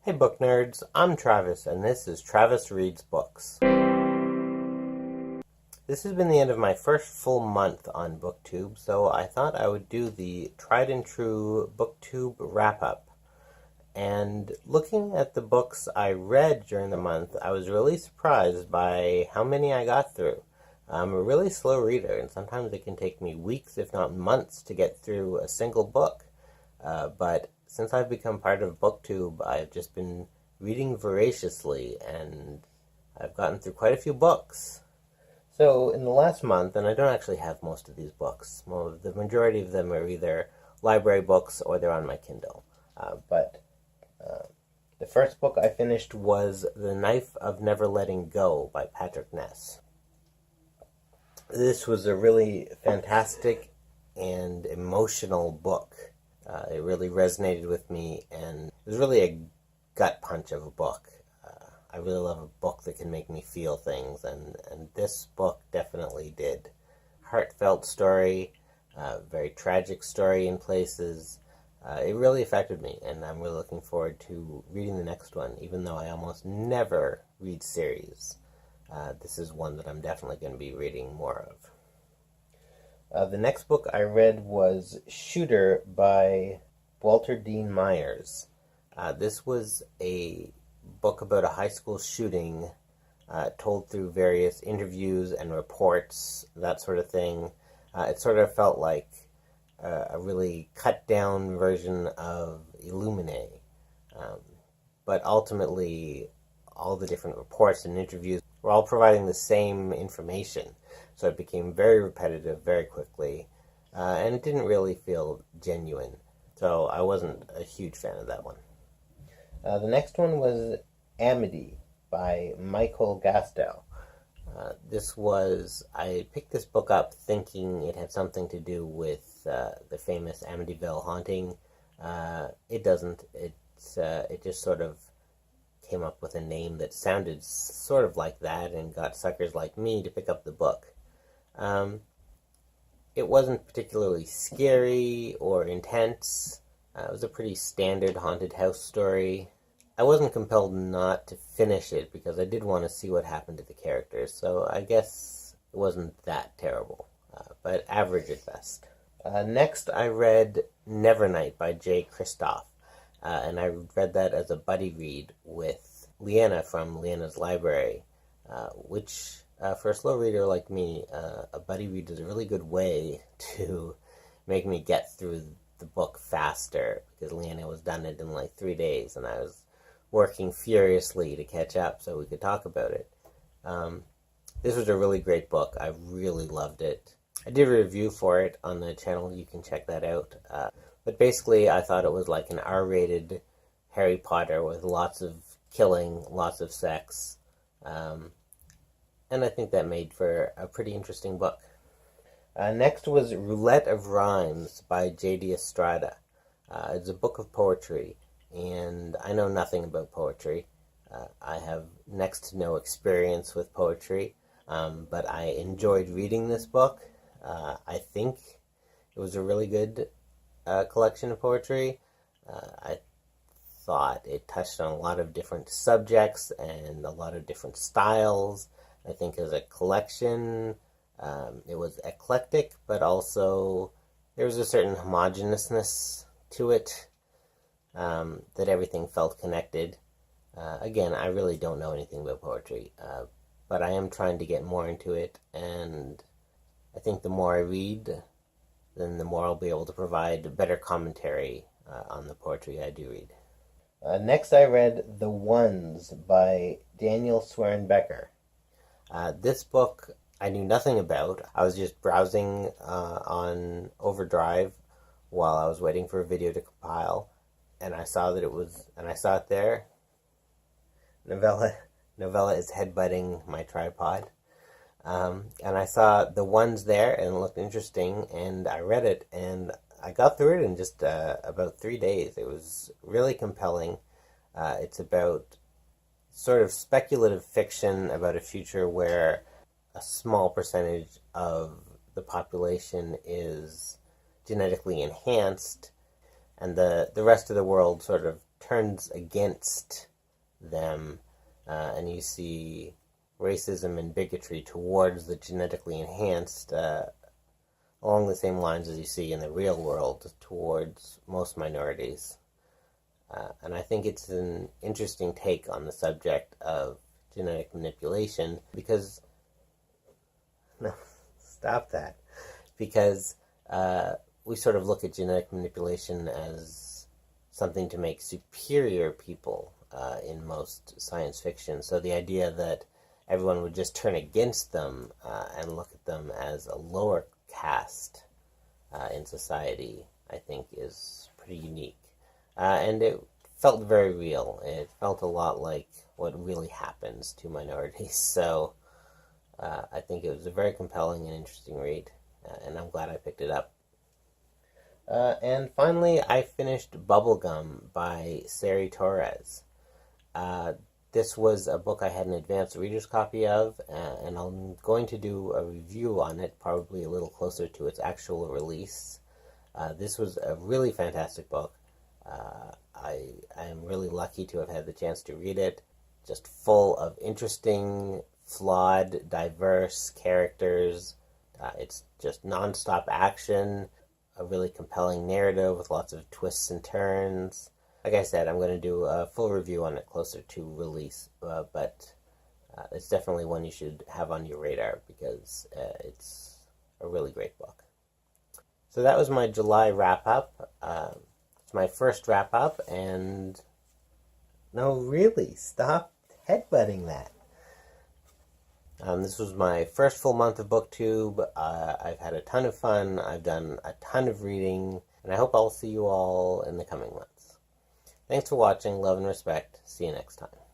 Hey book nerds, I'm Travis, and this is Travis Reads Books. This has been the end of my first full month on BookTube, so I thought I would do the tried and true BookTube wrap-up. And looking at the books I read during the month, I was really surprised by how many I got through. I'm a really slow reader, and sometimes it can take me weeks, if not months, to get through a single book. But since I've become part of BookTube, I've just been reading voraciously, and I've gotten through quite a few books. So in the last month, and I don't actually have most of these books, the majority of them are either library books or they're on my Kindle. But the first book I finished was The Knife of Never Letting Go by Patrick Ness. This was a really fantastic and emotional book. It really resonated with me, and it was really a gut punch of a book. I really love a book that can make me feel things, and this book definitely did. Heartfelt story, very tragic story in places. It really affected me, and I'm really looking forward to reading the next one, even though I almost never read series. This is one that I'm definitely going to be reading more of. The next book I read was Shooter by Walter Dean Myers. This was a book about a high school shooting told through various interviews and reports, that sort of thing. It sort of felt like a really cut-down version of Illuminae. But ultimately, all the different reports and interviews were all providing the same information. So it became very repetitive very quickly, and it didn't really feel genuine. So I wasn't a huge fan of that one. The next one was Amity by Michael Gastow. I picked this book up thinking it had something to do with the famous Amityville haunting. It doesn't. It just sort of came up with a name that sounded sort of like that and got suckers like me to pick up the book. It wasn't particularly scary or intense. It was a pretty standard haunted house story. I wasn't compelled not to finish it because I did want to see what happened to the characters, so I guess it wasn't that terrible, but average at best. Next, I read Nevernight by Jay Kristoff, and I read that as a buddy read with Leanna from Leanna's Library, which, for a slow reader like me, a buddy read is a really good way to make me get through the book faster, because Leanna was done it in like 3 days, and I was working furiously to catch up so we could talk about it. This was a really great book. I really loved it. I did a review for it on the channel. You can check that out. But basically, I thought it was like an R-rated Harry Potter with lots of killing, lots of sex. And I think that made for a pretty interesting book. Next was Roulette of Rhymes by J.D. Estrada. It's a book of poetry, and I know nothing about poetry. I have next to no experience with poetry, but I enjoyed reading this book. I think it was a really good collection of poetry. I thought it touched on a lot of different subjects and a lot of different styles. I think as a collection, it was eclectic, but also there was a certain homogeneousness to it, that everything felt connected. Again, I really don't know anything about poetry, but I am trying to get more into it, and I think the more I read, then the more I'll be able to provide better commentary on the poetry I do read. Next I read The Ones by Daniel Swearenbecker. This book I knew nothing about. I was just browsing on Overdrive while I was waiting for a video to compile, and I saw it there. Novella is headbutting my tripod. And I saw The Ones there, and it looked interesting, and I read it, and I got through it in just about 3 days. It was really compelling. It's about sort of speculative fiction about a future where a small percentage of the population is genetically enhanced, and the rest of the world sort of turns against them, and you see racism and bigotry towards the genetically enhanced along the same lines as you see in the real world towards most minorities. And I think it's an interesting take on the subject of genetic manipulation because, no, stop that, because we sort of look at genetic manipulation as something to make superior people in most science fiction. So the idea that everyone would just turn against them and look at them as a lower caste in society, I think is pretty unique. And it felt very real. It felt a lot like what really happens to minorities. So I think it was a very compelling and interesting read, and I'm glad I picked it up. And finally, I finished Bubblegum by Sari Torres. This was a book I had an advanced reader's copy of, and I'm going to do a review on it, probably a little closer to its actual release. This was a really fantastic book. I am really lucky to have had the chance to read it. Just full of interesting, flawed, diverse characters. It's just nonstop action, a really compelling narrative with lots of twists and turns. Like I said, I'm going to do a full review on it closer to release, but it's definitely one you should have on your radar because it's a really great book. So that was my July wrap-up. It's my first wrap-up, and no, really, stop headbutting that. This was my first full month of BookTube. I've had a ton of fun. I've done a ton of reading, and I hope I'll see you all in the coming months. Thanks for watching. Love and respect. See you next time.